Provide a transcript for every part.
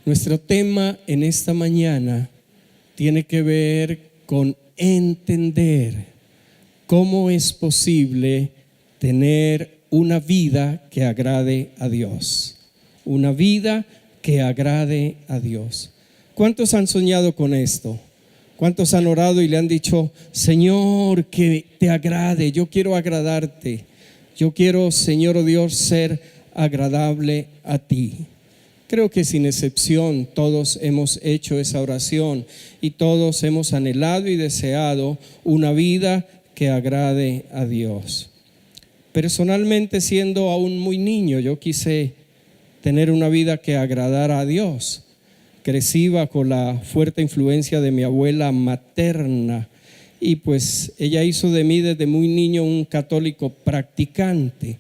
Nuestro tema en esta mañana tiene que ver con entender cómo es posible tener una vida que agrade a Dios. Una vida que agrade a Dios. ¿Cuántos han soñado con esto? ¿Cuántos han orado y le han dicho: Señor, que te agrade, yo quiero agradarte, yo quiero, Señor oh Dios, ser agradable a ti? Creo que sin excepción todos hemos hecho esa oración y todos hemos anhelado y deseado una vida que agrade a Dios. Personalmente, siendo aún muy niño, yo quise tener una vida que agradara a Dios. Crecí bajo la fuerte influencia de mi abuela materna y pues ella hizo de mí desde muy niño un católico practicante.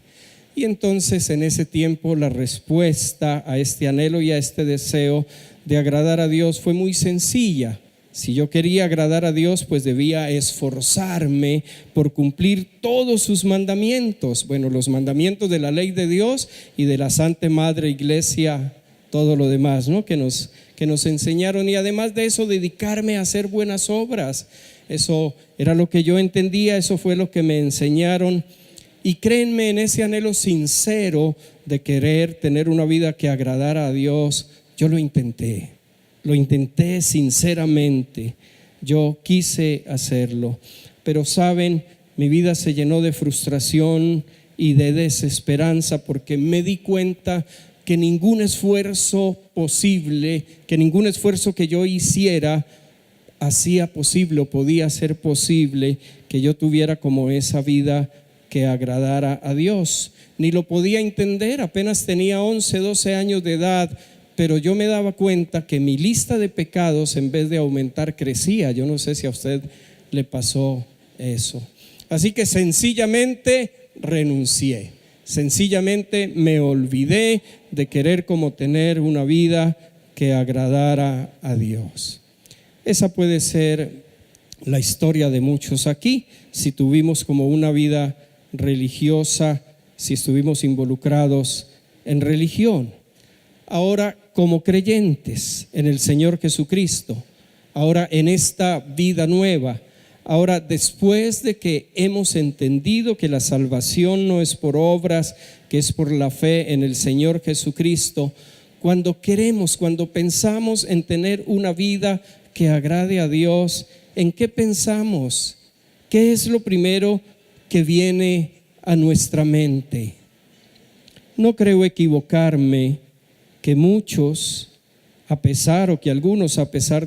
Y entonces en ese tiempo la respuesta a este anhelo y a este deseo de agradar a Dios fue muy sencilla. Si yo quería agradar a Dios, pues debía esforzarme por cumplir todos sus mandamientos. Bueno, los mandamientos de la ley de Dios y de la Santa Madre Iglesia, todo lo demás, ¿no? que nos enseñaron, y además de eso dedicarme a hacer buenas obras. Eso era lo que yo entendía, eso fue lo que me enseñaron. Y créenme, en ese anhelo sincero de querer tener una vida que agradara a Dios, yo lo intenté sinceramente, yo quise hacerlo. Pero saben, mi vida se llenó de frustración y de desesperanza porque me di cuenta que ningún esfuerzo posible, que ningún esfuerzo que yo hiciera hacía posible o podía ser posible que yo tuviera como esa vida que agradara a Dios. Ni lo podía entender, apenas tenía 11, 12 años de edad, pero yo me daba cuenta que mi lista de pecados, en vez de aumentar, crecía. Yo no sé si a usted le pasó eso. Así que sencillamente renuncié, sencillamente me olvidé de querer como tener una vida que agradara a Dios. Esa puede ser la historia de muchos aquí, si tuvimos como una vida religiosa, si estuvimos involucrados en religión. Ahora, como creyentes en el Señor Jesucristo, ahora en esta vida nueva, ahora después de que hemos entendido que la salvación no es por obras, que es por la fe en el Señor Jesucristo, cuando pensamos en tener una vida que agrade a Dios, ¿en qué pensamos? ¿Qué es lo primero que viene a nuestra mente? No creo equivocarme que muchos, a pesar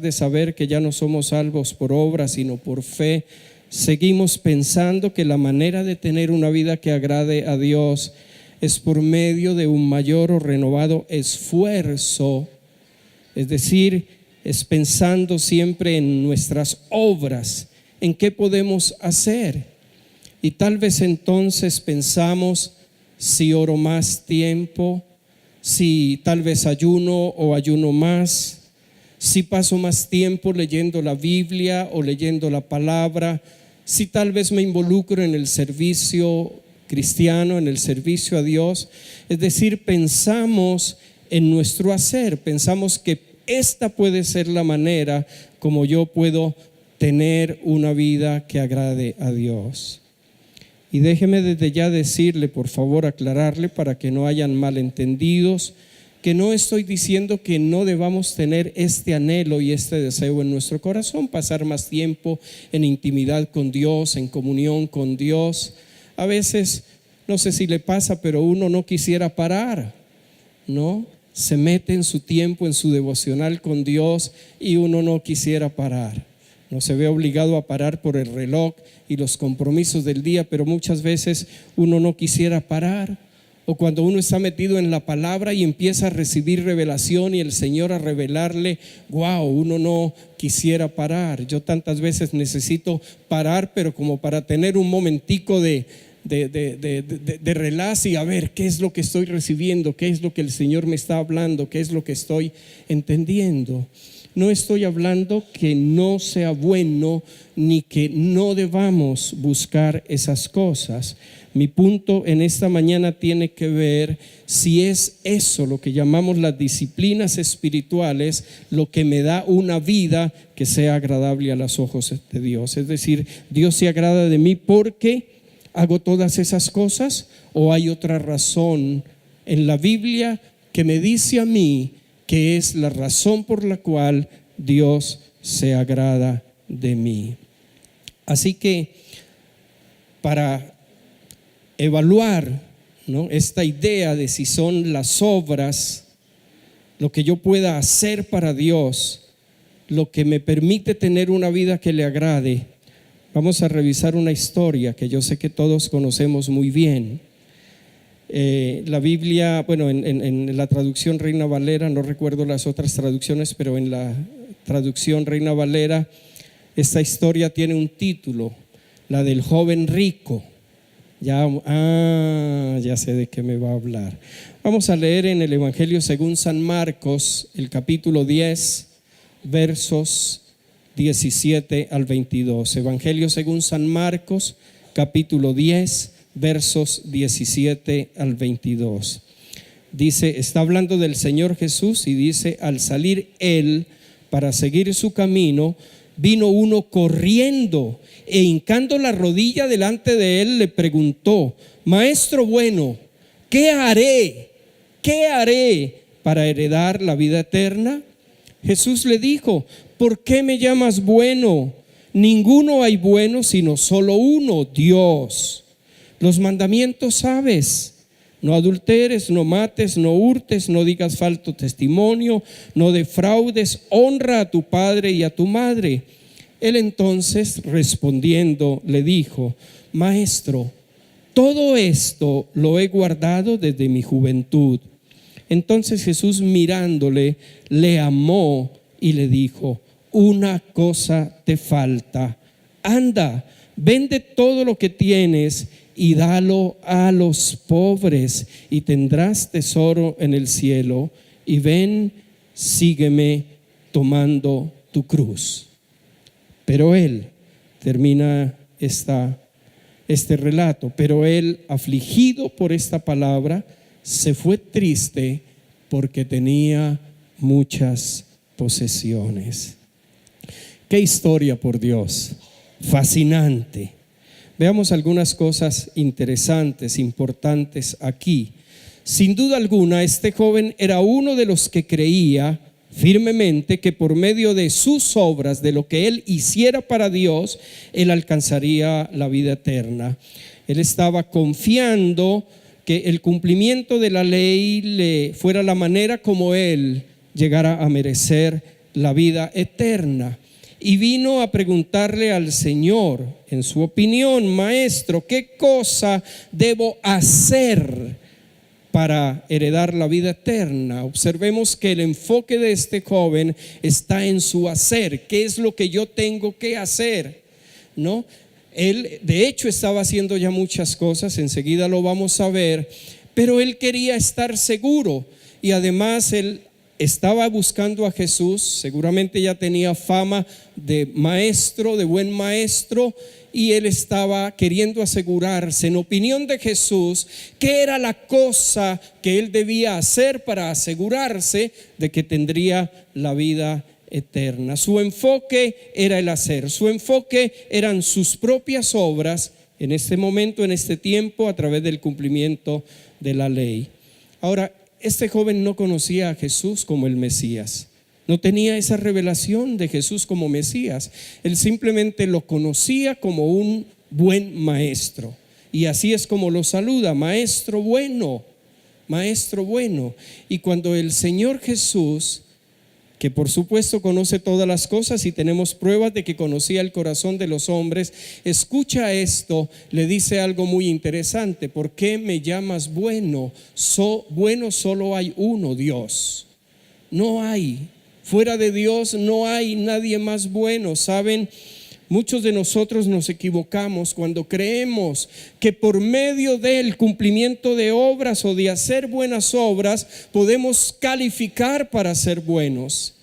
de saber que ya no somos salvos por obras sino por fe, seguimos pensando que la manera de tener una vida que agrade a Dios es por medio de un mayor o renovado esfuerzo, es decir, es pensando siempre en nuestras obras, en qué podemos hacer. Y tal vez entonces pensamos: si oro más tiempo, si tal vez ayuno o ayuno más, si paso más tiempo leyendo la Biblia o leyendo la palabra, si tal vez me involucro en el servicio cristiano, en el servicio a Dios. Es decir, pensamos en nuestro hacer, pensamos que esta puede ser la manera como yo puedo tener una vida que agrade a Dios. Y déjeme desde ya decirle, por favor, aclararle para que no hayan malentendidos, que no estoy diciendo que no debamos tener este anhelo y este deseo en nuestro corazón, pasar más tiempo en intimidad con Dios, en comunión con Dios. A veces, no sé si le pasa, pero uno no quisiera parar, ¿no? Se mete en su tiempo, en su devocional con Dios, y uno no quisiera parar. No se ve obligado a parar por el reloj y los compromisos del día, pero muchas veces uno no quisiera parar. O cuando uno está metido en la palabra y empieza a recibir revelación y el Señor a revelarle, uno no quisiera parar. Yo tantas veces necesito parar, pero como para tener un momentico de relax y a ver qué es lo que estoy recibiendo, qué es lo que el Señor me está hablando, qué es lo que estoy entendiendo. No estoy hablando que no sea bueno ni que no debamos buscar esas cosas. Mi punto en esta mañana tiene que ver si es eso lo que llamamos las disciplinas espirituales, lo que me da una vida que sea agradable a los ojos de Dios. Es decir, Dios se agrada de mí porque hago todas esas cosas, o hay otra razón en la Biblia que me dice a mí que es la razón por la cual Dios se agrada de mí. Así que para evaluar, ¿no?, esta idea de si son las obras lo que yo pueda hacer para Dios, lo que me permite tener una vida que le agrade, vamos a revisar una historia que yo sé que todos conocemos muy bien. La Biblia, bueno, en la traducción Reina Valera, no recuerdo las otras traducciones, pero en la traducción Reina Valera, esta historia tiene un título, la del joven rico. Ya sé de qué me va a hablar. Vamos a leer en el Evangelio según San Marcos, el capítulo 10, versos 17 al 22. Evangelio según San Marcos, capítulo 10, versos 17 al 22. Dice, está hablando del Señor Jesús y dice: al salir él para seguir su camino, vino uno corriendo e hincando la rodilla delante de él le preguntó: Maestro bueno, ¿qué haré para heredar la vida eterna? Jesús le dijo: ¿por qué me llamas bueno? Ninguno hay bueno sino solo uno, Dios. Los mandamientos sabes: no adulteres, no mates, no hurtes, no digas falso testimonio, no defraudes, honra a tu padre y a tu madre. Él entonces respondiendo le dijo: Maestro, todo esto lo he guardado desde mi juventud. Entonces Jesús, mirándole, le amó y le dijo: una cosa te falta. Anda, vende todo lo que tienes y dalo a los pobres, y tendrás tesoro en el cielo. Y ven, sígueme tomando tu cruz. Pero él, termina este relato, pero él, afligido por esta palabra, se fue triste porque tenía muchas posesiones. Qué historia, por Dios, fascinante. Veamos algunas cosas interesantes, importantes aquí. Sin duda alguna, este joven era uno de los que creía firmemente que por medio de sus obras, de lo que él hiciera para Dios, él alcanzaría la vida eterna. Él estaba confiando que el cumplimiento de la ley le fuera la manera como él llegara a merecer la vida eterna. Y vino a preguntarle al Señor, en su opinión: Maestro, ¿qué cosa debo hacer para heredar la vida eterna? Observemos que el enfoque de este joven está en su hacer. ¿Qué es lo que yo tengo que hacer? ¿No? Él de hecho estaba haciendo ya muchas cosas, enseguida lo vamos a ver, pero él quería estar seguro, y además él estaba buscando a Jesús. Seguramente ya tenía fama de maestro, de buen maestro, y él estaba queriendo asegurarse, en opinión de Jesús, qué era la cosa que él debía hacer para asegurarse de que tendría la vida eterna. Su enfoque era el hacer, su enfoque eran sus propias obras en este momento, en este tiempo, a través del cumplimiento de la ley. Ahora, este joven no conocía a Jesús como el Mesías, no tenía esa revelación de Jesús como Mesías. Él simplemente lo conocía como un buen maestro, y así es como lo saluda: maestro bueno, maestro bueno. Y cuando el Señor Jesús, que por supuesto conoce todas las cosas y tenemos pruebas de que conocía el corazón de los hombres, escucha esto, le dice algo muy interesante: ¿por qué me llamas bueno? Bueno solo hay uno, Dios. No hay, fuera de Dios no hay nadie más bueno. ¿Saben? Muchos de nosotros nos equivocamos cuando creemos que por medio del cumplimiento de obras o de hacer buenas obras podemos calificar para ser buenos.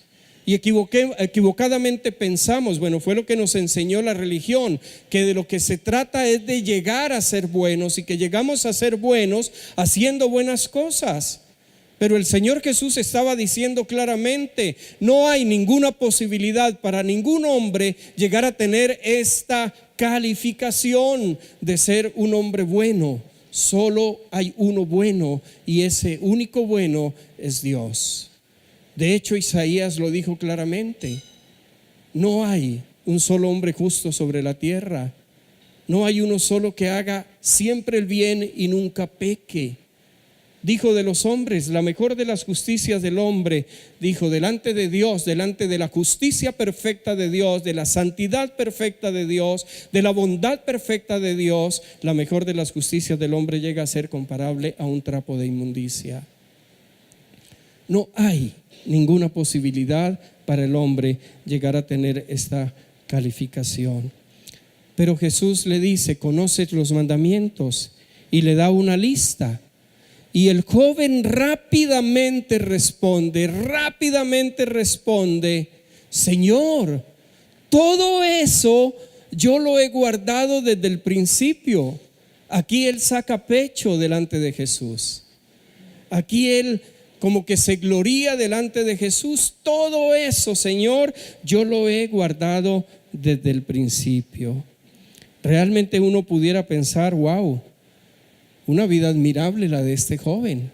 Y equivocadamente pensamos, bueno, fue lo que nos enseñó la religión, que de lo que se trata es de llegar a ser buenos y que llegamos a ser buenos haciendo buenas cosas. Pero el Señor Jesús estaba diciendo claramente, no hay ninguna posibilidad para ningún hombre llegar a tener esta calificación de ser un hombre bueno. Solo hay uno bueno y ese único bueno es Dios. De hecho, Isaías lo dijo claramente, no hay un solo hombre justo sobre la tierra, no hay uno solo que haga siempre el bien y nunca peque. Dijo de los hombres, la mejor de las justicias del hombre, dijo, delante de Dios, delante de la justicia perfecta de Dios, de la santidad perfecta de Dios, de la bondad perfecta de Dios, la mejor de las justicias del hombre llega a ser comparable a un trapo de inmundicia. No hay ninguna posibilidad para el hombre llegar a tener esta calificación. Pero Jesús le dice, conoces los mandamientos, y le da una lista. Y el joven rápidamente responde, Señor, todo eso yo lo he guardado desde el principio. Aquí él saca pecho delante de Jesús. Aquí él como que se gloría delante de Jesús. Todo eso, Señor, yo lo he guardado desde el principio. Realmente uno pudiera pensar, wow, una vida admirable la de este joven,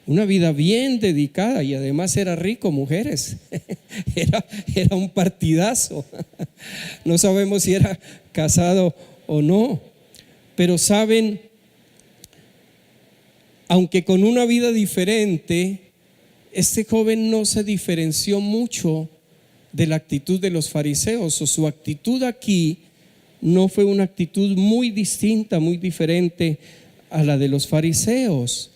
una vida bien dedicada, y además era rico, mujeres. Era un partidazo. No sabemos si era casado o no, pero saben, aunque con una vida diferente, este joven no se diferenció mucho de la actitud de los fariseos, o su actitud aquí no fue una actitud muy distinta, muy diferente a la de los fariseos,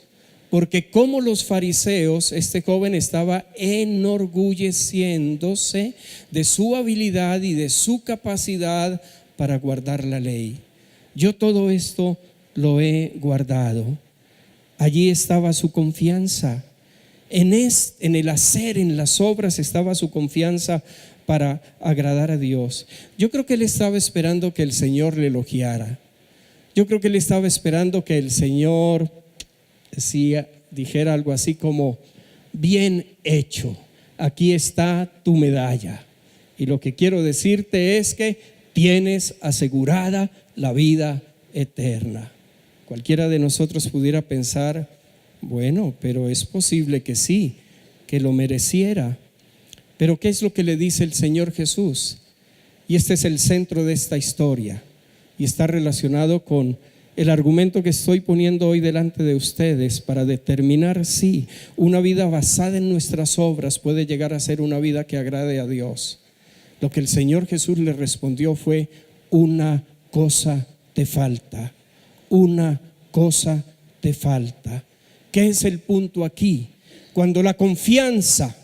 porque como los fariseos, este joven estaba enorgulleciéndose de su habilidad y de su capacidad para guardar la ley. Yo todo esto lo he guardado. Allí estaba su confianza, en el hacer, en las obras estaba su confianza para agradar a Dios. Yo creo que él estaba esperando que el Señor le elogiara. Yo creo que él estaba esperando que el Señor dijera algo así como, bien hecho, aquí está tu medalla. Y lo que quiero decirte es que tienes asegurada la vida eterna. Cualquiera de nosotros pudiera pensar, bueno, pero es posible que sí, que lo mereciera. Pero ¿qué es lo que le dice el Señor Jesús? Y este es el centro de esta historia. Y está relacionado con el argumento que estoy poniendo hoy delante de ustedes para determinar si una vida basada en nuestras obras puede llegar a ser una vida que agrade a Dios. Lo que el Señor Jesús le respondió fue, una cosa te falta, una cosa te falta. ¿Qué es el punto aquí? Cuando la confianza,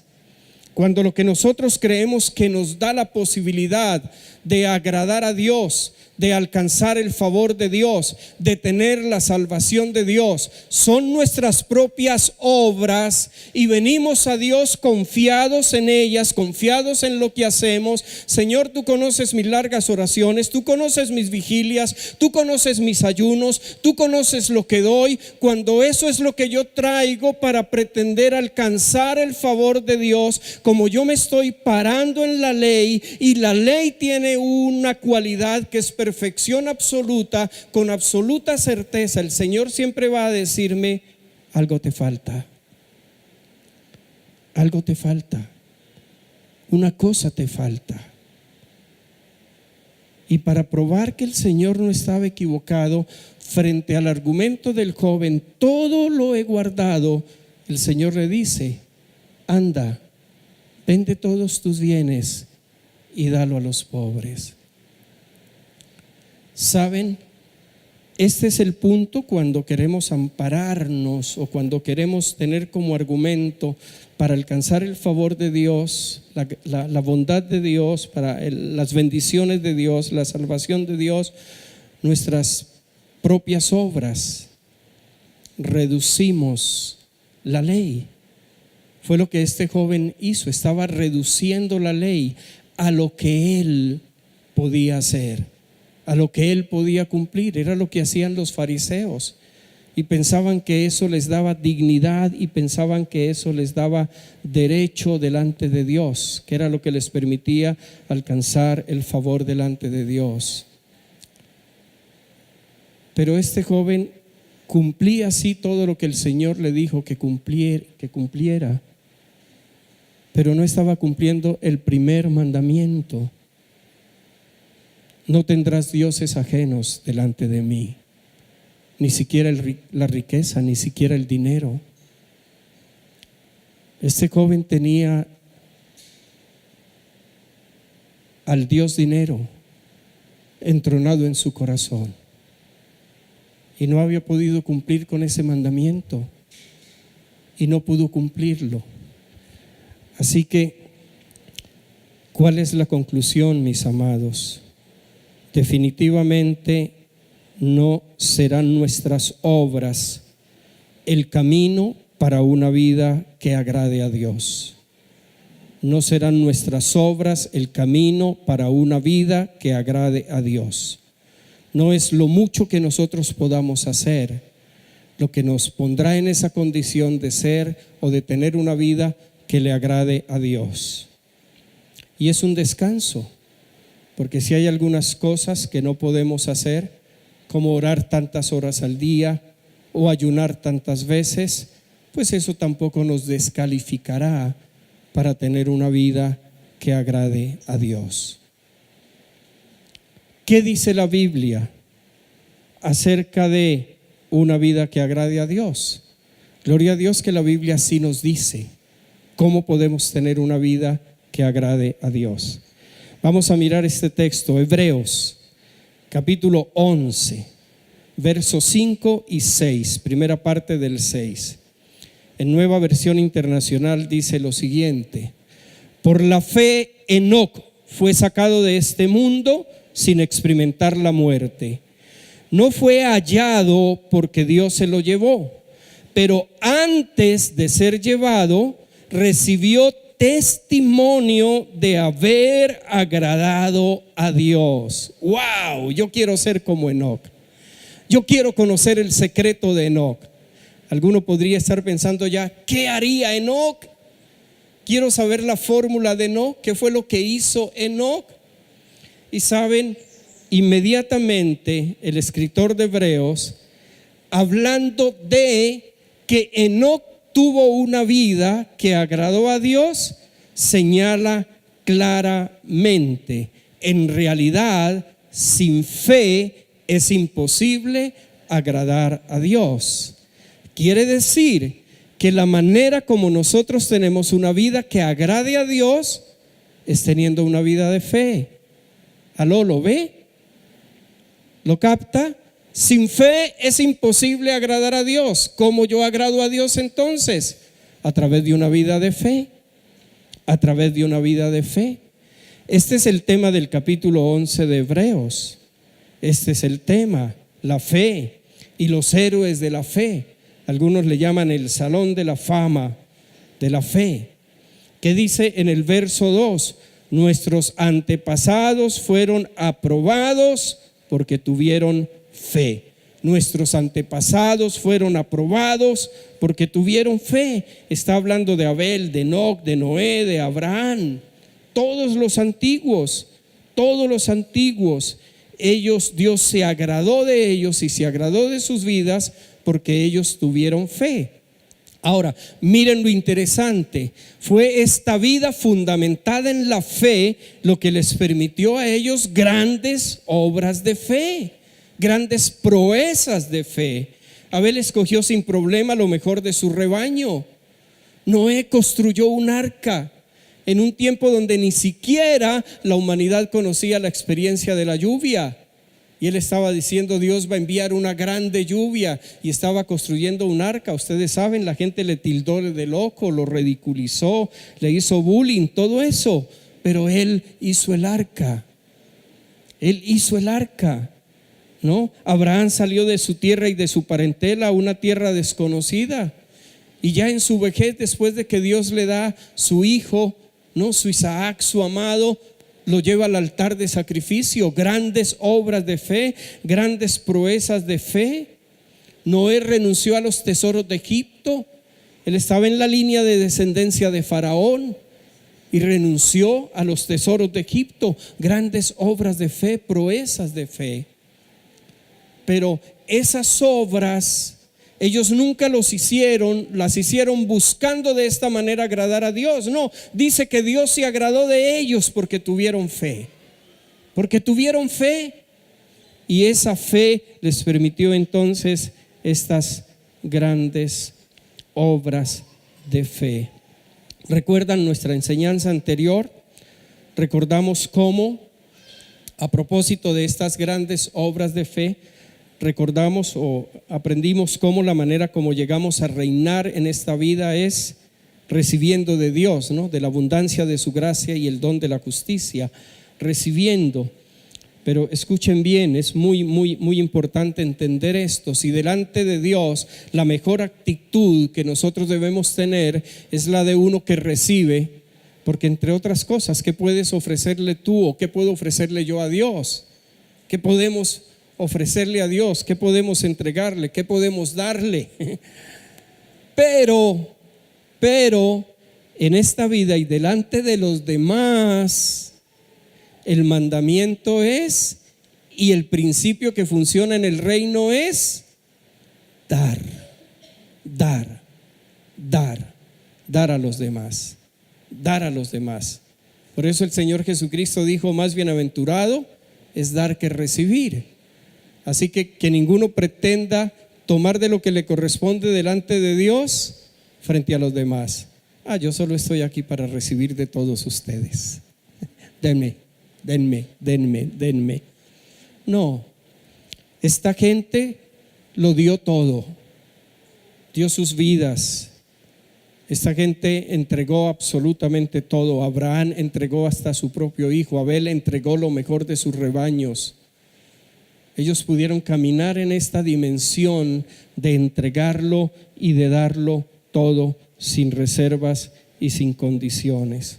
cuando lo que nosotros creemos que nos da la posibilidad de agradar a Dios, de alcanzar el favor de Dios, de tener la salvación de Dios, son nuestras propias obras, y venimos a Dios confiados en ellas, confiados en lo que hacemos. Señor, tú conoces mis largas oraciones, tú conoces mis vigilias, tú conoces mis ayunos, tú conoces lo que doy. Cuando eso es lo que yo traigo para pretender alcanzar el favor de Dios, como yo me estoy parando en la ley, y la ley tiene una cualidad que es perfección absoluta, con absoluta certeza, el Señor siempre va a decirme, algo te falta, algo te falta, una cosa te falta. Y para probar que el Señor no estaba equivocado frente al argumento del joven, todo lo he guardado, el Señor le dice, anda, vende todos tus bienes y dalo a los pobres. ¿Saben? Este es el punto cuando queremos ampararnos o cuando queremos tener como argumento para alcanzar el favor de Dios, la bondad de Dios, para las bendiciones de Dios, la salvación de Dios, nuestras propias obras. Reducimos la ley. fue lo que este joven hizo. Estaba reduciendo la ley a lo que él podía hacer, a lo que él podía cumplir. Era lo que hacían los fariseos, y pensaban que eso les daba dignidad, y pensaban que eso les daba derecho delante de Dios, que era lo que les permitía alcanzar el favor delante de Dios. Pero este joven cumplía así todo lo que el Señor le dijo que cumpliera, pero no estaba cumpliendo el primer mandamiento: no tendrás dioses ajenos delante de mí. Ni siquiera la riqueza, ni siquiera el dinero. Este joven tenía al Dios dinero entronado en su corazón, y no había podido cumplir con ese mandamiento, y no pudo cumplirlo. Así que, ¿cuál es la conclusión, mis amados? Definitivamente no serán nuestras obras el camino para una vida que agrade a Dios. No serán nuestras obras el camino para una vida que agrade a Dios. No es lo mucho que nosotros podamos hacer lo que nos pondrá en esa condición de ser o de tener una vida que le agrade a Dios. Y es un descanso, porque si hay algunas cosas que no podemos hacer, como orar tantas horas al día o ayunar tantas veces, pues eso tampoco nos descalificará para tener una vida que agrade a Dios. ¿Qué dice la Biblia acerca de una vida que agrade a Dios? Gloria a Dios que la Biblia sí nos dice cómo podemos tener una vida que agrade a Dios. Vamos a mirar este texto, Hebreos capítulo 11, versos 5 y 6, primera parte del 6. En Nueva Versión Internacional dice lo siguiente: por la fe Enoc fue sacado de este mundo sin experimentar la muerte. No fue hallado porque Dios se lo llevó, pero antes de ser llevado recibió testimonio de haber agradado a Dios. ¡Wow! Yo quiero ser como Enoc. Yo quiero conocer el secreto de Enoc. Alguno podría estar pensando ya, ¿qué haría Enoc? Quiero saber la fórmula de Enoc. ¿Qué fue lo que hizo Enoc? Y saben, inmediatamente el escritor de Hebreos, hablando de que Enoc tuvo una vida que agradó a Dios, señala claramente: en realidad, sin fe es imposible agradar a Dios. Quiere decir que la manera como nosotros tenemos una vida que agrade a Dios es teniendo una vida de fe. ¿Aló, lo ve? ¿Lo capta? Sin fe es imposible agradar a Dios. ¿Cómo yo agrado a Dios entonces? A través de una vida de fe. A través de una vida de fe. Este es el tema del capítulo 11 de Hebreos. Este es el tema, la fe y los héroes de la fe. Algunos le llaman el salón de la fama de la fe. ¿Qué dice en el verso 2? Nuestros antepasados fueron aprobados porque tuvieron fe. Nuestros antepasados fueron aprobados porque tuvieron fe. Está hablando de Abel, de Enoc, de Noé, de Abraham. Todos los antiguos, ellos, Dios se agradó de ellos y se agradó de sus vidas porque ellos tuvieron fe. Ahora, miren lo interesante, fue esta vida fundamentada en la fe lo que les permitió a ellos grandes obras de fe, grandes proezas de fe. Abel escogió sin problema lo mejor de su rebaño. Noé construyó un arca en un tiempo donde ni siquiera la humanidad conocía la experiencia de la lluvia. Y él estaba diciendo: Dios va a enviar una grande lluvia, y estaba construyendo un arca. Ustedes saben, la gente le tildó de loco, lo ridiculizó, le hizo bullying, todo eso. Pero él hizo el arca. ¿No? Abraham salió de su tierra y de su parentela a una tierra desconocida, Y ya en su vejez, después de que Dios le da su hijo, ¿no?, su Isaac, su amado, lo lleva al altar de sacrificio. Grandes obras de fe, grandes proezas de fe. Noé renunció a los tesoros de Egipto. Él estaba en la línea de descendencia de Faraón y renunció a los tesoros de Egipto. Grandes obras de fe, proezas de fe. Pero esas obras ellos nunca las hicieron buscando de esta manera agradar a Dios. No, dice que Dios se agradó de ellos porque tuvieron fe. Porque tuvieron fe. Y esa fe les permitió entonces estas grandes obras de fe. ¿Recuerdan nuestra enseñanza anterior? Recordamos cómo, a propósito de estas grandes obras de fe, recordamos o aprendimos cómo la manera como llegamos a reinar en esta vida es recibiendo de Dios, ¿no?, de la abundancia de su gracia y el don de la justicia, recibiendo. Pero escuchen bien, es muy importante entender esto. Si delante de Dios la mejor actitud que nosotros debemos tener es la de uno que recibe, porque entre otras cosas, ¿qué puedes ofrecerle tú o qué puedo ofrecerle yo a Dios? ¿Qué podemos ofrecerle a Dios? ¿Qué podemos entregarle? ¿Qué podemos darle? Pero en esta vida y delante de los demás, el mandamiento es, y el principio que funciona en el reino es dar a los demás, dar a los demás. Por eso el Señor Jesucristo dijo: más bienaventurado es dar que recibir. Así que ninguno pretenda tomar de lo que le corresponde delante de Dios frente a los demás. Yo solo estoy aquí para recibir de todos ustedes. Denme. No, esta gente lo dio todo, dio sus vidas. Esta gente entregó absolutamente todo. Abraham entregó hasta su propio hijo. Abel entregó lo mejor de sus rebaños. Ellos pudieron caminar en esta dimensión de entregarlo y de darlo todo sin reservas y sin condiciones.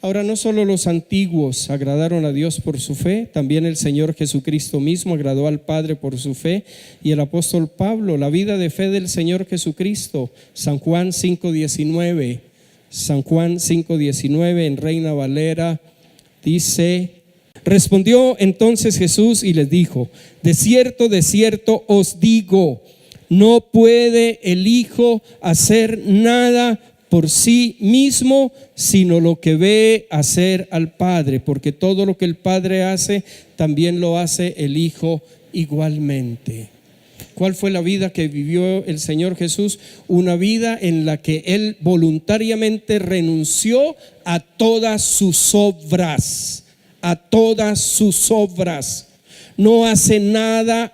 Ahora, no solo los antiguos agradaron a Dios por su fe, también el Señor Jesucristo mismo agradó al Padre por su fe. Y el apóstol Pablo, la vida de fe del Señor Jesucristo, San Juan 5:19 en Reina Valera dice: respondió entonces Jesús y les dijo: de cierto os digo, no puede el Hijo hacer nada por sí mismo, sino lo que ve hacer al Padre, porque todo lo que el Padre hace, también lo hace el Hijo igualmente. ¿Cuál fue la vida que vivió el Señor Jesús? Una vida en la que Él voluntariamente renunció a todas sus obras. No hace nada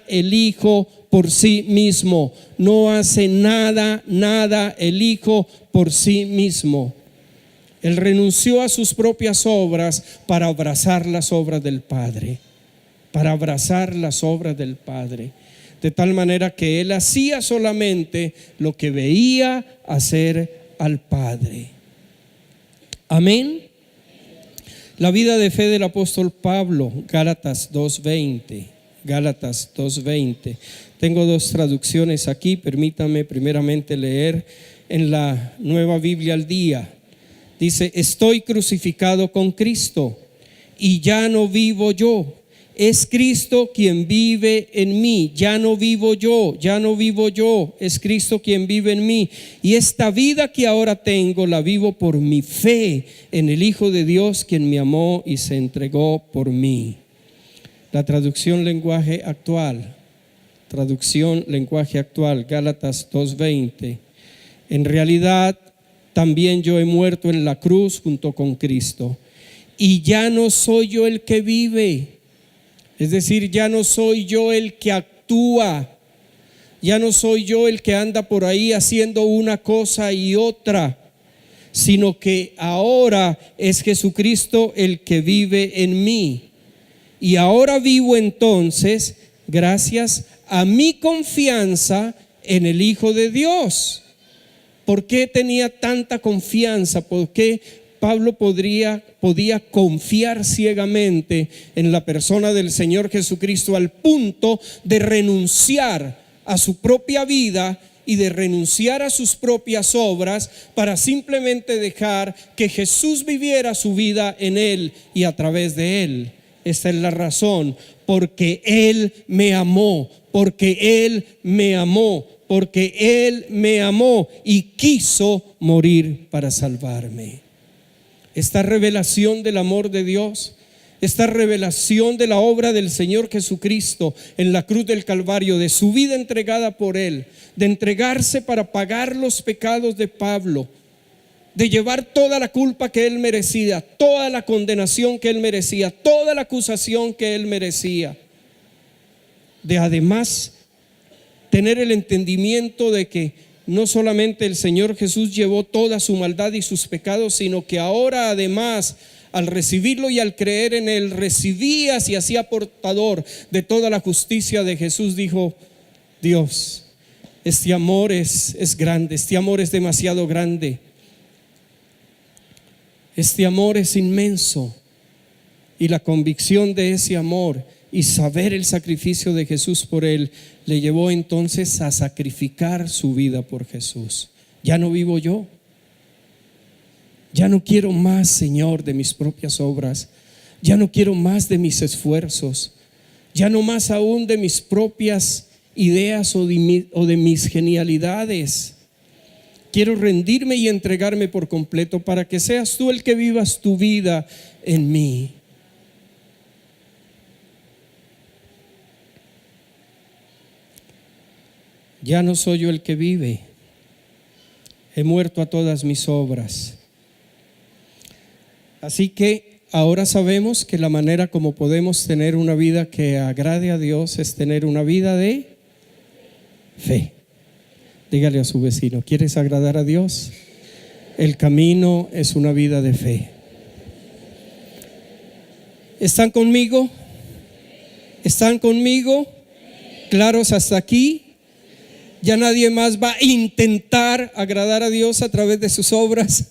el Hijo por sí mismo. No hace nada el Hijo por sí mismo. Él renunció a sus propias obras para abrazar las obras del Padre. De tal manera que Él hacía solamente lo que veía hacer al Padre. Amén. La vida de fe del apóstol Pablo, Gálatas 2:20. Tengo dos traducciones aquí, permítame primeramente leer en la Nueva Biblia al Día. Dice: estoy crucificado con Cristo y ya no vivo yo, es Cristo quien vive en mí. Ya no vivo yo, es Cristo quien vive en mí. Y esta vida que ahora tengo la vivo por mi fe en el Hijo de Dios, quien me amó y se entregó por mí. La traducción lenguaje actual, Gálatas 2:20. En realidad también yo he muerto en la cruz junto con Cristo, y ya no soy yo el que vive. Es decir, ya no soy yo el que actúa, ya no soy yo el que anda por ahí haciendo una cosa y otra, sino que ahora es Jesucristo el que vive en mí. Y ahora vivo entonces gracias a mi confianza en el Hijo de Dios, ¿Por qué tenía tanta confianza? ¿Por qué Pablo podía confiar ciegamente en la persona del Señor Jesucristo al punto de renunciar a su propia vida y de renunciar a sus propias obras para simplemente dejar que Jesús viviera su vida en él y a través de él? Esta es la razón: porque Él me amó, porque Él me amó, porque Él me amó y quiso morir para salvarme. Esta revelación del amor de Dios, esta revelación de la obra del Señor Jesucristo en la cruz del Calvario, de su vida entregada por Él, de entregarse para pagar los pecados de Pablo, de llevar toda la culpa que él merecía, toda la condenación que él merecía, toda la acusación que él merecía, de además tener el entendimiento de que no solamente el Señor Jesús llevó toda su maldad y sus pecados, sino que ahora además, al recibirlo y al creer en él, recibía y hacía portador de toda la justicia de Jesús. Dijo: Dios, este amor es grande, este amor es demasiado grande. Este amor es inmenso, y la convicción de ese amor y saber el sacrificio de Jesús por él le llevó entonces a sacrificar su vida por Jesús. Ya no vivo yo, ya no quiero más, Señor, de mis propias obras, ya no quiero más de mis esfuerzos, ya no más aún de mis propias ideas o de mis genialidades. Quiero rendirme y entregarme por completo para que seas tú el que vivas tu vida en mí. Ya no soy yo el que vive, he muerto a todas mis obras. Así que ahora sabemos que la manera como podemos tener una vida que agrade a Dios es tener una vida de fe. Dígale a su vecino: ¿quieres agradar a Dios? El camino es una vida de fe. ¿Están conmigo? ¿Están conmigo? ¿Claros hasta aquí? Ya nadie más va a intentar agradar a Dios a través de sus obras.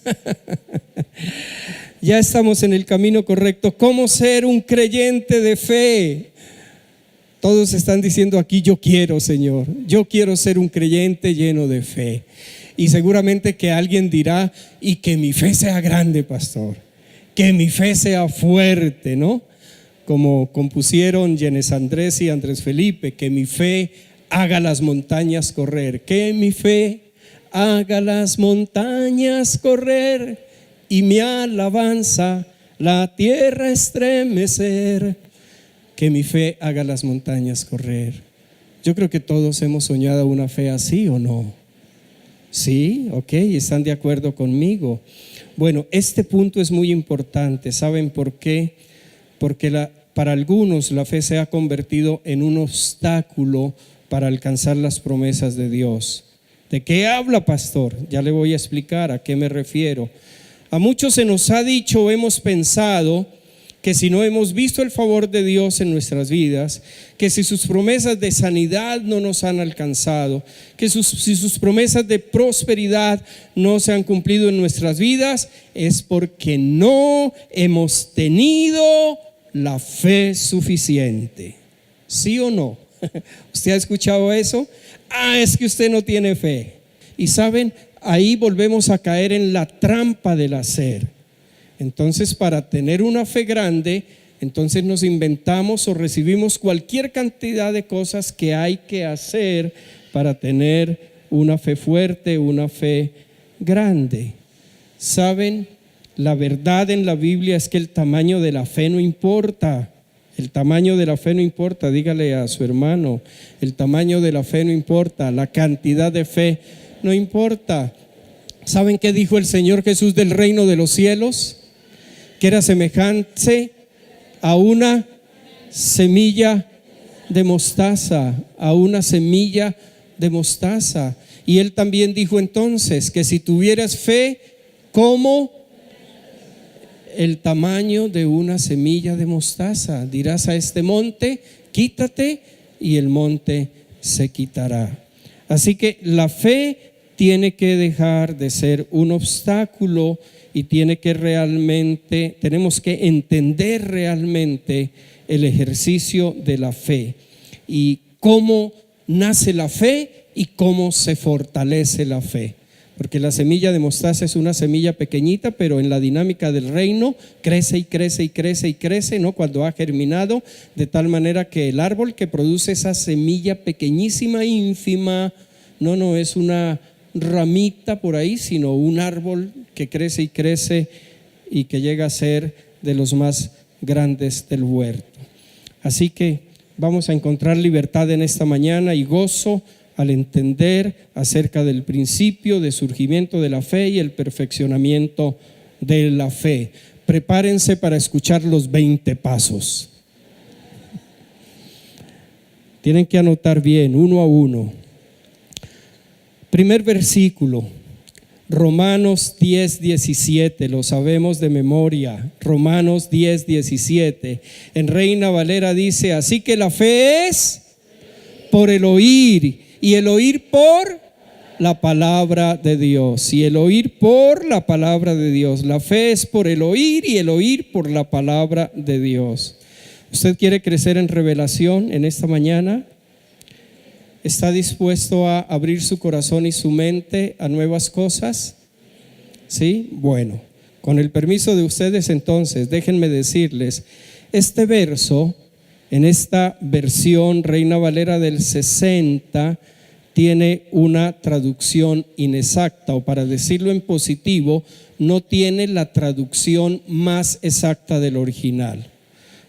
Ya estamos en el camino correcto. ¿Cómo ser un creyente de fe? Todos están diciendo aquí: yo quiero, Señor, yo quiero ser un creyente lleno de fe. Y seguramente que alguien dirá: y que mi fe sea grande, pastor, que mi fe sea fuerte, ¿no? Como compusieron Yenes Andrés y Andrés Felipe: que mi fe haga las montañas correr, que mi fe haga las montañas correr y mi alabanza la tierra estremecer. Que mi fe haga las montañas correr. Yo creo que todos hemos soñado una fe así, ¿o no? Sí, ok, ¿están de acuerdo conmigo? Bueno, este punto es muy importante. ¿Saben por qué? Porque para algunos la fe se ha convertido en un obstáculo para alcanzar las promesas de Dios. ¿De qué habla, pastor? Ya le voy a explicar a qué me refiero. A muchos se nos ha dicho o hemos pensado que si no hemos visto el favor de Dios en nuestras vidas, que si sus promesas de sanidad no nos han alcanzado, que si sus promesas de prosperidad no se han cumplido en nuestras vidas, es porque no hemos tenido la fe suficiente. ¿Sí o no? ¿Usted ha escuchado eso? Es que usted no tiene fe. Y saben, ahí volvemos a caer en la trampa del hacer. Entonces, para tener una fe grande, entonces nos inventamos o recibimos cualquier cantidad de cosas que hay que hacer para tener una fe fuerte, una fe grande. ¿Saben? La verdad en la Biblia es que el tamaño de la fe no importa. El tamaño de la fe no importa. Dígale a su hermano: el tamaño de la fe no importa, la cantidad de fe no importa. ¿Saben qué dijo el Señor Jesús del reino de los cielos? Que era semejante a una semilla de mostaza, a una semilla de mostaza. Y él también dijo entonces que si tuvieras fe como el tamaño de una semilla de mostaza, dirás a este monte: quítate, y el monte se quitará. Así que la fe tiene que dejar de ser un obstáculo y tenemos que entender realmente el ejercicio de la fe y cómo nace la fe y cómo se fortalece la fe. Porque la semilla de mostaza es una semilla pequeñita, pero en la dinámica del reino crece y crece y crece y crece, ¿no? Cuando ha germinado, de tal manera que el árbol que produce esa semilla pequeñísima, ínfima, no es una ramita por ahí, sino un árbol que crece y crece y que llega a ser de los más grandes del huerto. Así que vamos a encontrar libertad en esta mañana y gozo al entender acerca del principio de surgimiento de la fe y el perfeccionamiento de la fe. Prepárense para escuchar los 20 pasos. Tienen que anotar bien, uno a uno. Primer versículo, Romanos 10:17, lo sabemos de memoria. Romanos 10:17. En Reina Valera dice: así que la fe es por el oír, y el oír por la palabra de Dios, y el oír por la palabra de Dios. La fe es por el oír y el oír por la palabra de Dios. ¿Usted quiere crecer en revelación en esta mañana? ¿Está dispuesto a abrir su corazón y su mente a nuevas cosas? ¿Sí? Bueno, con el permiso de ustedes, entonces, déjenme decirles, este verso, en esta versión Reina Valera del 60, tiene una traducción inexacta, o para decirlo en positivo, no tiene la traducción más exacta del original.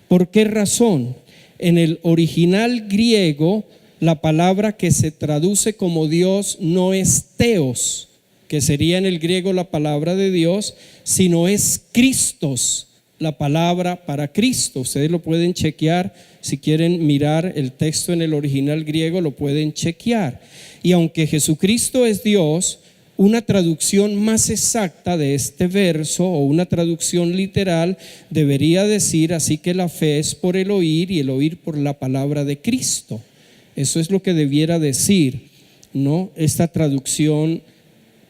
¿Por qué razón? En el original griego, la palabra que se traduce como Dios no es Theos, que sería en el griego la palabra de Dios, sino es Christos, la palabra para Cristo. Ustedes lo pueden chequear, si quieren mirar el texto en el original griego, lo pueden chequear. Y aunque Jesucristo es Dios, una traducción más exacta de este verso, o una traducción literal, debería decir: así que la fe es por el oír y el oír por la palabra de Cristo. Eso es lo que debiera decir, ¿no? Esta traducción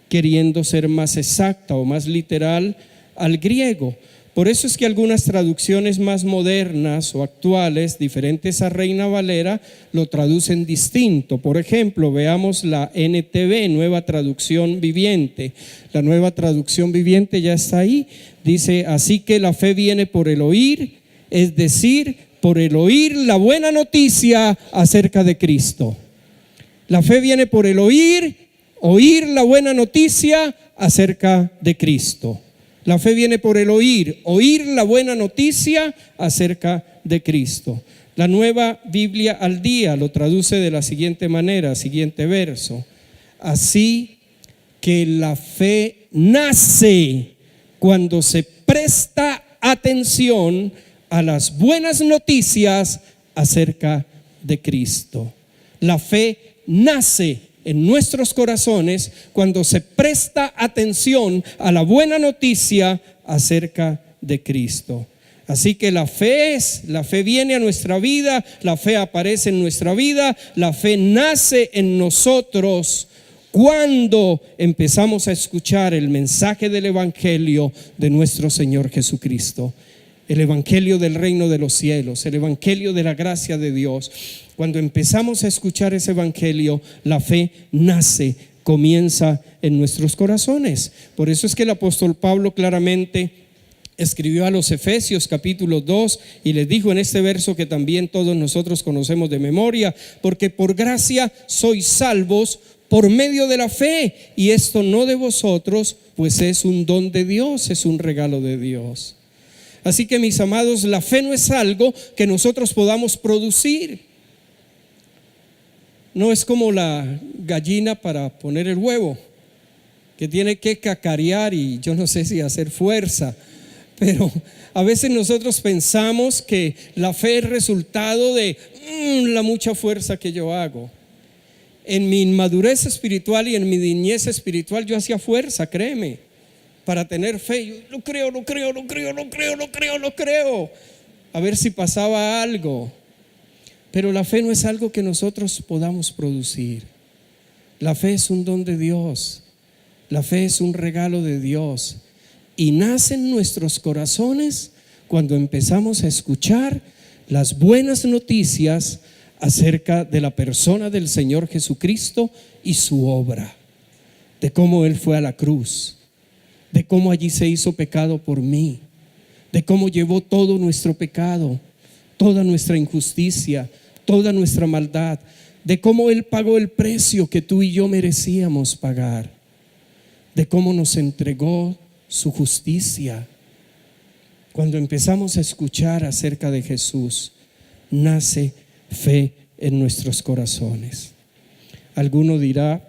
queriendo ser más exacta o más literal al griego. Por eso es que algunas traducciones más modernas o actuales, diferentes a Reina Valera, lo traducen distinto. Por ejemplo, veamos la NTV, Nueva Traducción Viviente. La Nueva Traducción Viviente ya está ahí. Dice: así que la fe viene por el oír, es decir, por el oír la buena noticia acerca de Cristo. La fe viene por el oír la buena noticia acerca de Cristo. La fe viene por el oír la buena noticia acerca de Cristo. La Nueva Biblia al Día lo traduce de la siguiente manera, siguiente verso: así que la fe nace cuando se presta atención a las buenas noticias acerca de Cristo. La fe nace en nuestros corazones cuando se presta atención a la buena noticia acerca de Cristo. Así que la fe viene a nuestra vida, la fe aparece en nuestra vida, la fe nace en nosotros cuando empezamos a escuchar el mensaje del Evangelio de nuestro Señor Jesucristo. El Evangelio del reino de los cielos, el Evangelio de la gracia de Dios. Cuando empezamos a escuchar ese Evangelio, la fe nace, comienza en nuestros corazones. Por eso es que el apóstol Pablo claramente escribió a los Efesios capítulo 2 y les dijo en este verso que también todos nosotros conocemos de memoria: porque por gracia sois salvos por medio de la fe, y esto no de vosotros, pues es un don de Dios, es un regalo de Dios. Así que, mis amados, la fe no es algo que nosotros podamos producir. No es como la gallina para poner el huevo, que tiene que cacarear y yo no sé si hacer fuerza, pero a veces nosotros pensamos que la fe es resultado de la mucha fuerza que yo hago. En mi inmadurez espiritual y en mi niñez espiritual yo hacía fuerza, créeme, para tener fe. Yo lo creo, a ver si pasaba algo. Pero la fe no es algo que nosotros podamos producir. La fe es un don de Dios. La fe es un regalo de Dios. Y nace en nuestros corazones cuando empezamos a escuchar las buenas noticias acerca de la persona del Señor Jesucristo y su obra, de cómo Él fue a la cruz, de cómo allí se hizo pecado por mí, de cómo llevó todo nuestro pecado, toda nuestra injusticia, toda nuestra maldad, de cómo Él pagó el precio que tú y yo merecíamos pagar, de cómo nos entregó su justicia. Cuando empezamos a escuchar acerca de Jesús, nace fe en nuestros corazones. Alguno dirá: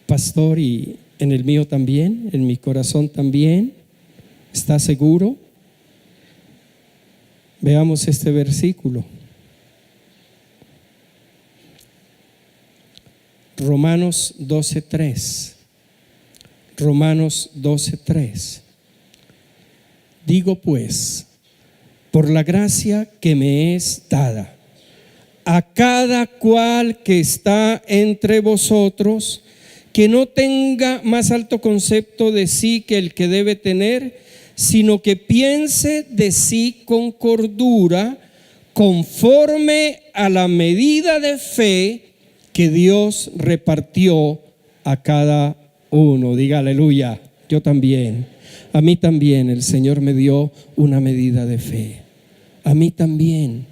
pastor, y en el mío también, en mi corazón también. ¿Está seguro? Veamos este versículo. Romanos 12:3. Romanos 12:3. Digo pues, por la gracia que me es dada, a cada cual que está entre vosotros, que no tenga más alto concepto de sí que el que debe tener, sino que piense de sí con cordura, conforme a la medida de fe que Dios repartió a cada uno. Diga aleluya. Yo también. A mí también el Señor me dio una medida de fe. A mí también.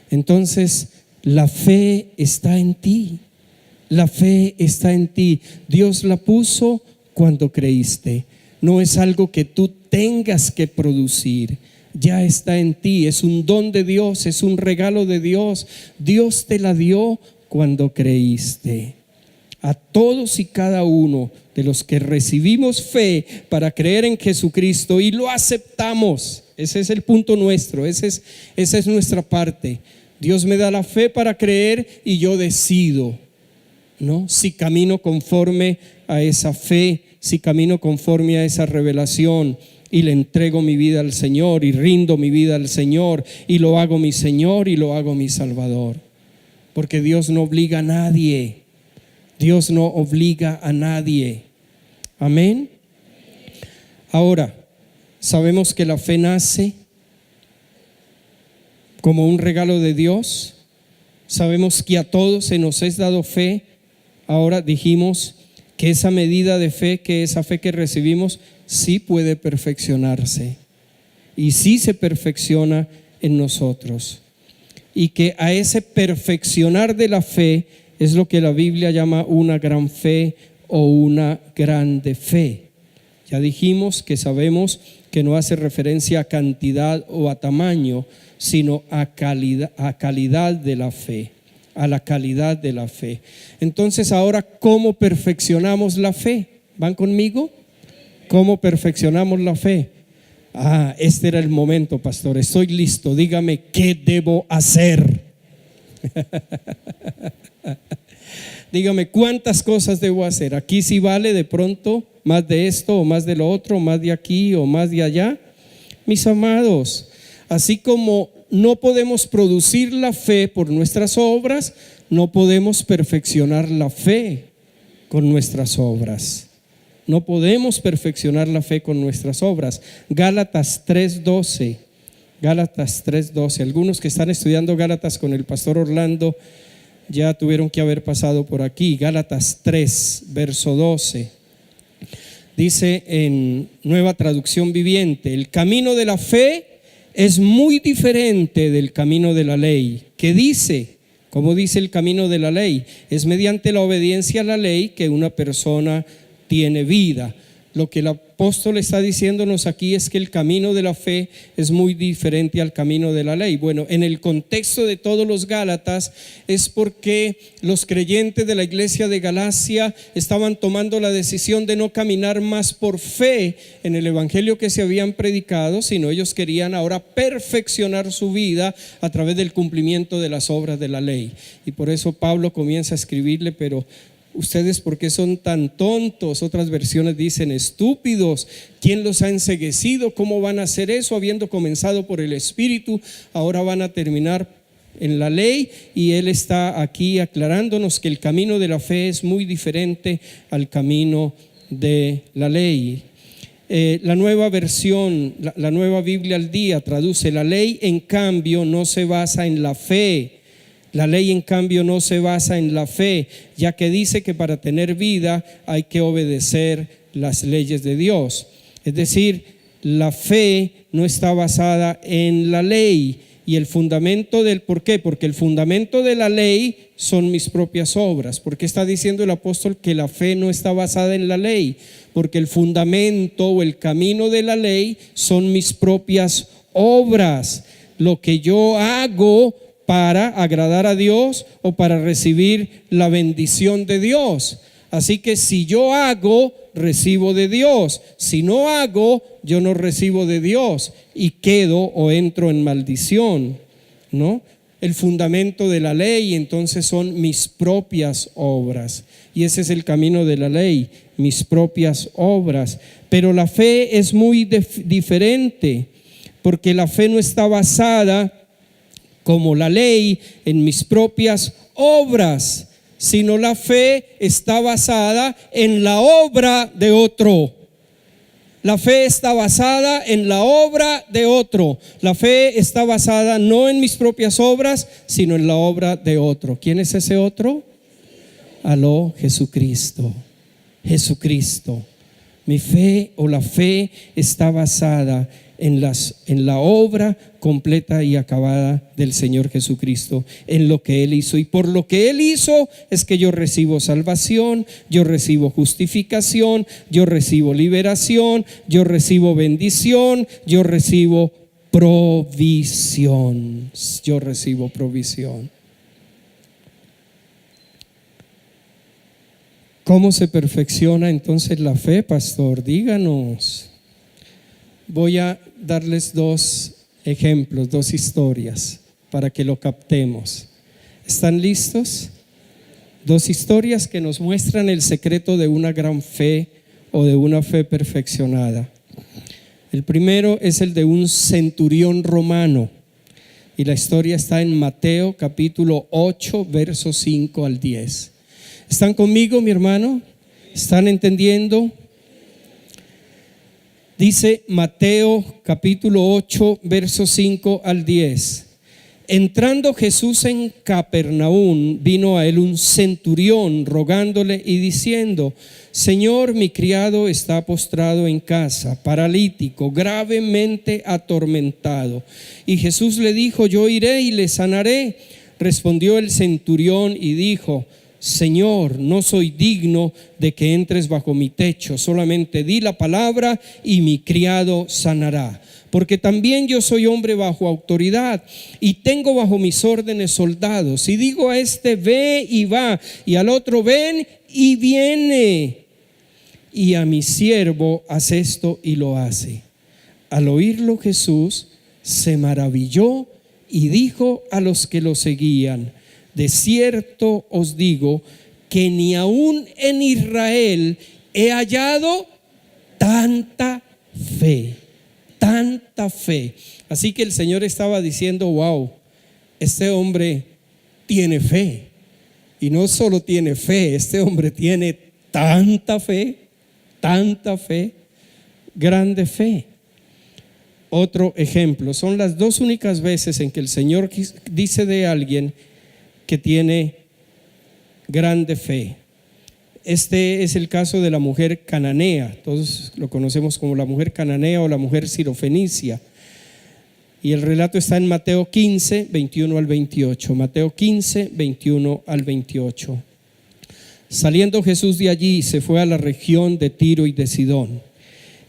Entonces, la fe está en ti. La fe está en ti. Dios la puso cuando creíste. No es algo que tú tengas que producir. Ya está en ti. Es un don de Dios, es un regalo de Dios. Dios te la dio cuando creíste. A todos y cada uno de los que recibimos fe para creer en Jesucristo y lo aceptamos, ese es el punto nuestro, esa es nuestra parte. Dios me da la fe para creer y yo decido, ¿no? Si camino conforme a esa fe, si camino conforme a esa revelación y le entrego mi vida al Señor y rindo mi vida al Señor y lo hago mi Señor y lo hago mi Salvador. Porque Dios no obliga a nadie. Dios no obliga a nadie. Amén. Ahora, sabemos que la fe nace como un regalo de Dios. Sabemos que a todos se nos es dado fe. Ahora dijimos que esa medida de fe, que esa fe que recibimos, sí puede perfeccionarse. Y sí se perfecciona en nosotros. Y que a ese perfeccionar de la fe es lo que la Biblia llama una gran fe o una grande fe. Ya dijimos que sabemos que no hace referencia a cantidad o a tamaño, sino a calidad de la fe, a la calidad de la fe. Entonces ahora, ¿cómo perfeccionamos la fe? ¿Van conmigo? ¿Cómo perfeccionamos la fe? Este era el momento, pastor. Estoy listo. Dígame, ¿qué debo hacer? Dígame, ¿cuántas cosas debo hacer? Aquí sí vale de pronto más de esto o más de lo otro, más de aquí o más de allá. Mis amados, así como no podemos producir la fe por nuestras obras, no podemos perfeccionar la fe con nuestras obras. No podemos perfeccionar la fe con nuestras obras. Gálatas 3:12. Gálatas 3:12. Algunos que están estudiando Gálatas con el pastor Orlando ya tuvieron que haber pasado por aquí. Gálatas 3, verso 12. Dice en Nueva Traducción Viviente: el camino de la fe es muy diferente del camino de la ley. ¿Qué dice? ¿Cómo dice el camino de la ley? Es mediante la obediencia a la ley que una persona tiene vida. Lo que el apóstol está diciéndonos aquí es que el camino de la fe es muy diferente al camino de la ley. Bueno, en el contexto de todos los Gálatas es porque los creyentes de la iglesia de Galacia estaban tomando la decisión de no caminar más por fe en el evangelio que se habían predicado, sino ellos querían ahora perfeccionar su vida a través del cumplimiento de las obras de la ley. Y por eso Pablo comienza a escribirle: pero ¿ustedes por qué son tan tontos? Otras versiones dicen estúpidos. ¿Quién los ha enceguecido? ¿Cómo van a hacer eso habiendo comenzado por el Espíritu? Ahora van a terminar en la ley, y él está aquí aclarándonos que el camino de la fe es muy diferente al camino de la ley. La nueva versión, la nueva Biblia al día traduce: la ley en cambio no se basa en la fe. La ley en cambio no se basa en la fe, ya que dice que para tener vida hay que obedecer las leyes de Dios. Es decir, la fe no está basada en la ley. Y el fundamento ¿por qué? Porque el fundamento de la ley son mis propias obras. ¿Por qué está diciendo el apóstol que la fe no está basada en la ley? Porque el fundamento o el camino de la ley son mis propias obras. Lo que yo hago para agradar a Dios o para recibir la bendición de Dios. Así que si yo hago, recibo de Dios. Si no hago, yo no recibo de Dios y quedo o entro en maldición, ¿no? El fundamento de la ley entonces son mis propias obras, y ese es el camino de la ley, mis propias obras. Pero la fe es muy diferente, porque la fe no está basada como la ley en mis propias obras, sino la fe está basada en la obra de otro. La fe está basada en la obra de otro. La fe está basada no en mis propias obras, sino en la obra de otro. ¿Quién es ese otro? Aló, Jesucristo. Jesucristo. Mi fe o la fe está basada en la obra completa y acabada del Señor Jesucristo, en lo que Él hizo. Y por lo que Él hizo es que yo recibo salvación, yo recibo justificación, yo recibo liberación, yo recibo bendición, yo recibo provisión. Yo recibo provisión. ¿Cómo se perfecciona entonces la fe, pastor? Díganos. Voy a darles dos ejemplos, dos historias para que lo captemos. ¿Están listos? Dos historias que nos muestran el secreto de una gran fe o de una fe perfeccionada. El primero es el de un centurión romano, y la historia está en Mateo capítulo 8, versos 5 al 10. ¿Están conmigo, mi hermano? ¿Están entendiendo? Dice Mateo capítulo 8, versos 5 al 10. Entrando Jesús en Capernaum, vino a él un centurión rogándole y diciendo: Señor, mi criado está postrado en casa, paralítico, gravemente atormentado. Y Jesús le dijo: yo iré y le sanaré. Respondió el centurión y dijo: Señor, no soy digno de que entres bajo mi techo, solamente di la palabra y mi criado sanará. Porque también yo soy hombre bajo autoridad y tengo bajo mis órdenes soldados. Y digo a este: ve y va, y al otro: ven y viene. Y a mi siervo: haz esto, y lo hace. Al oírlo Jesús se maravilló y dijo a los que lo seguían: de cierto os digo que ni aún en Israel he hallado tanta fe, tanta fe. Así que el Señor estaba diciendo: wow, este hombre tiene fe. Y no solo tiene fe, este hombre tiene tanta fe, grande fe. Otro ejemplo, son las dos únicas veces en que el Señor dice de alguien que tiene grande fe. Este es el caso de la mujer cananea. Todos lo conocemos como la mujer cananea o la mujer sirofenicia. Y el relato está en Mateo 15, 21 al 28. Mateo 15, 21 al 28. Saliendo Jesús de allí, se fue a la región de Tiro y de Sidón.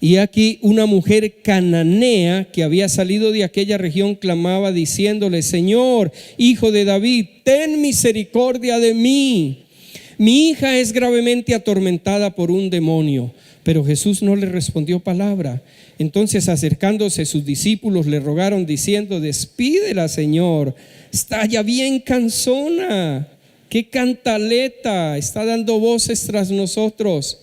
Y aquí una mujer cananea que había salido de aquella región clamaba diciéndole: Señor, hijo de David, ten misericordia de mí. Mi hija es gravemente atormentada por un demonio. Pero Jesús no le respondió palabra. Entonces, acercándose sus discípulos, le rogaron diciendo: despídela, Señor, está ya bien cansona. Qué cantaleta, está dando voces tras nosotros.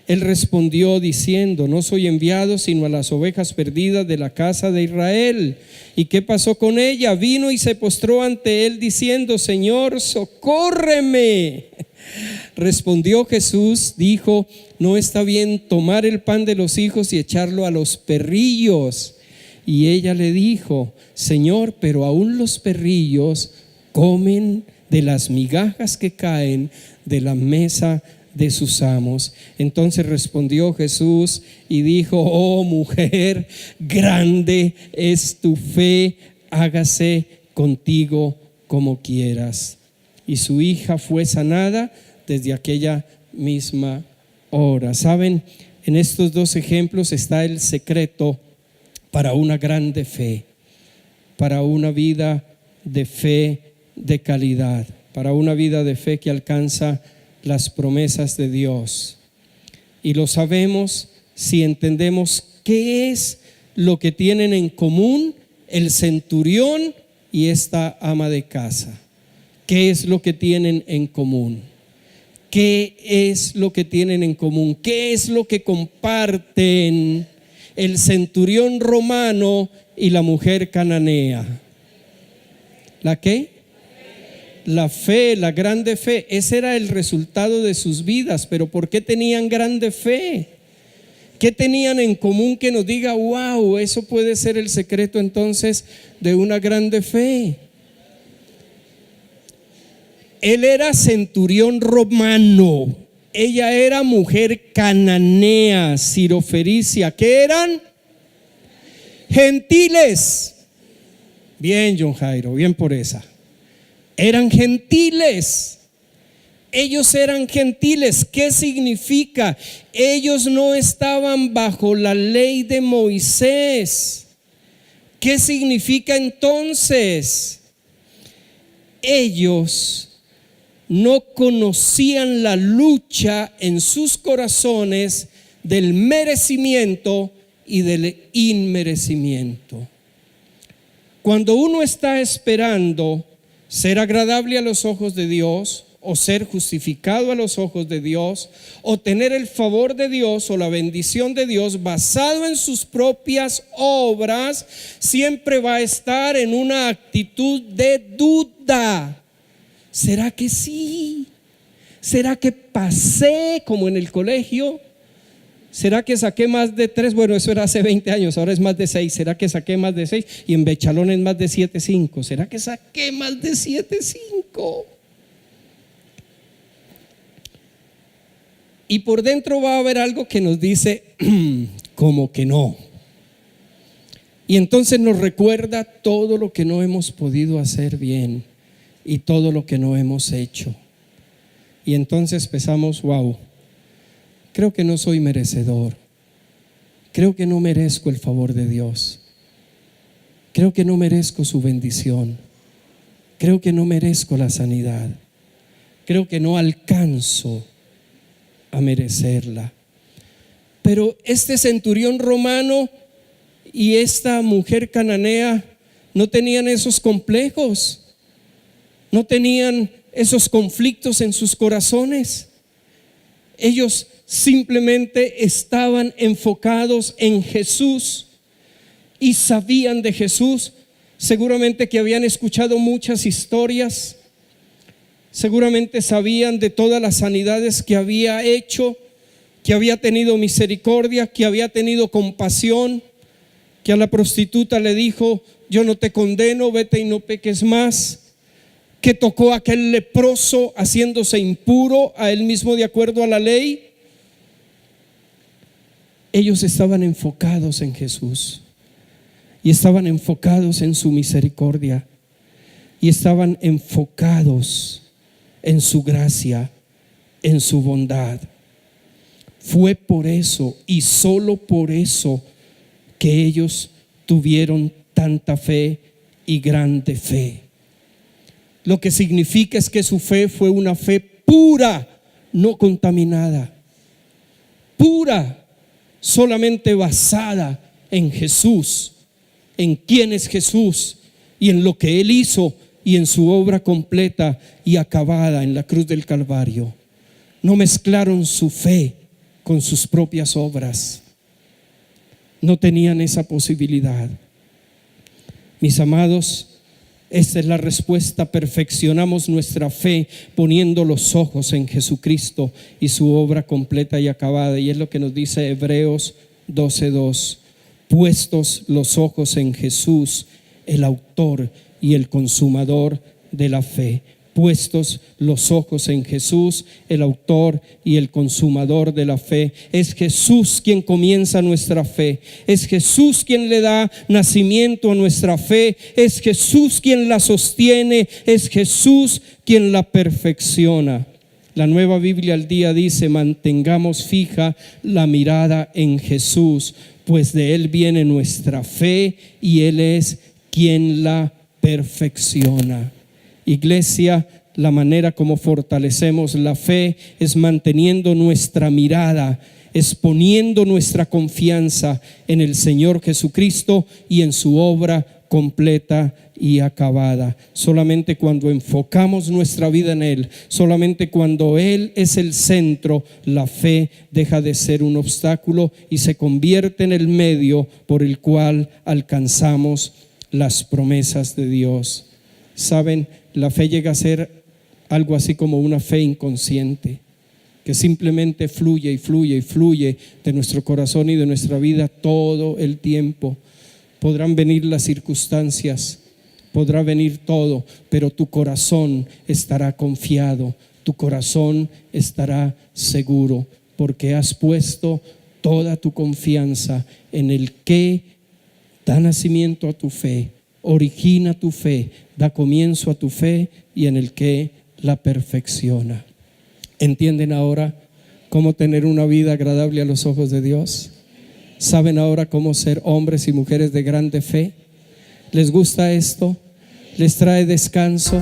Él respondió diciendo: no soy enviado sino a las ovejas perdidas de la casa de Israel. ¿Y qué pasó con ella? Vino y se postró ante él diciendo: Señor, socórreme. Respondió Jesús, dijo: no está bien tomar el pan de los hijos y echarlo a los perrillos. Y ella le dijo: Señor, pero aún los perrillos comen de las migajas que caen de la mesa de sus amos. Entonces respondió Jesús y dijo: oh mujer, grande es tu fe, hágase contigo como quieras. Y su hija fue sanada desde aquella misma hora. Saben, en estos dos ejemplos está el secreto para una grande fe, para una vida de fe de calidad, para una vida de fe que alcanza las promesas de Dios. Y lo sabemos si entendemos qué es lo que tienen en común el centurión y esta ama de casa. ¿Qué es lo que tienen en común? ¿Qué es lo que tienen en común? ¿Qué es lo que comparten el centurión romano y la mujer cananea? ¿La qué? La fe, la grande fe. Ese era el resultado de sus vidas. Pero ¿por qué tenían grande fe? ¿Qué tenían en común que nos diga: wow, eso puede ser el secreto entonces de una grande fe? Él era centurión romano, ella era mujer cananea, sirofenicia. ¿Qué eran? Gentiles. Bien, John Jairo, bien por esa. Eran gentiles. Ellos eran gentiles. ¿Qué significa? Ellos no estaban bajo la ley de Moisés. ¿Qué significa entonces? Ellos no conocían la lucha en sus corazones del merecimiento y del inmerecimiento. Cuando uno está esperando ser agradable a los ojos de Dios, o ser justificado a los ojos de Dios, o tener el favor de Dios o la bendición de Dios basado en sus propias obras, siempre va a estar en una actitud de duda. ¿Será que sí? ¿Será que pasé como en el colegio? ¿Será que saqué más de 3? Bueno, eso era hace 20 años, ahora es más de 6. ¿Será que saqué más de 6? Y en Bechalón es más de 7.5. ¿Será que saqué más de 7.5? Y por dentro va a haber algo que nos dice como que no. Y entonces nos recuerda todo lo que no hemos podido hacer bien y todo lo que no hemos hecho. Y entonces pensamos: wow, creo que no soy merecedor. Creo que no merezco el favor de Dios. Creo que no merezco su bendición. Creo que no merezco la sanidad. Creo que no alcanzo a merecerla. Pero este centurión romano y esta mujer cananea no tenían esos complejos, no tenían esos conflictos en sus corazones. Ellos simplemente estaban enfocados en Jesús y sabían de Jesús. Seguramente que habían escuchado muchas historias. Seguramente sabían de todas las sanidades que había hecho, que había tenido misericordia, que había tenido compasión, que a la prostituta le dijo: yo no te condeno, vete y no peques más, que tocó a aquel leproso haciéndose impuro a él mismo de acuerdo a la ley. Ellos estaban enfocados en Jesús y estaban enfocados en su misericordia y estaban enfocados en su gracia, en su bondad. Fue por eso y solo por eso que ellos tuvieron tanta fe y grande fe. Lo que significa es que su fe fue una fe pura, no contaminada, pura, solamente basada en Jesús, en quién es Jesús y en lo que Él hizo y en su obra completa y acabada en la cruz del Calvario. No mezclaron su fe con sus propias obras. No tenían esa posibilidad. Mis amados, esta es la respuesta. Perfeccionamos nuestra fe poniendo los ojos en Jesucristo y su obra completa y acabada. Y es lo que nos dice Hebreos 12:2. Puestos los ojos en Jesús, el autor y el consumador de la fe. Puestos los ojos en Jesús, el autor y el consumador de la fe. Es Jesús quien comienza nuestra fe. Es Jesús quien le da nacimiento a nuestra fe. Es Jesús quien la sostiene. Es Jesús quien la perfecciona. La Nueva Biblia al Día dice: mantengamos fija la mirada en Jesús, pues de Él viene nuestra fe y Él es quien la perfecciona. Iglesia, la manera como fortalecemos la fe es manteniendo nuestra mirada, es poniendo nuestra confianza en el Señor Jesucristo y en su obra completa y acabada. Solamente cuando enfocamos nuestra vida en Él, solamente cuando Él es el centro, la fe deja de ser un obstáculo y se convierte en el medio por el cual alcanzamos las promesas de Dios. Saben, la fe llega a ser algo así como una fe inconsciente, que simplemente fluye y fluye y fluye de nuestro corazón y de nuestra vida todo el tiempo. Podrán venir las circunstancias, podrá venir todo, pero tu corazón estará confiado, tu corazón estará seguro, porque has puesto toda tu confianza en el que da nacimiento a tu fe, origina tu fe, da comienzo a tu fe y en el que la perfecciona. ¿Entienden ahora cómo tener una vida agradable a los ojos de Dios? ¿Saben ahora cómo ser hombres y mujeres de grande fe? ¿Les gusta esto? ¿Les trae descanso?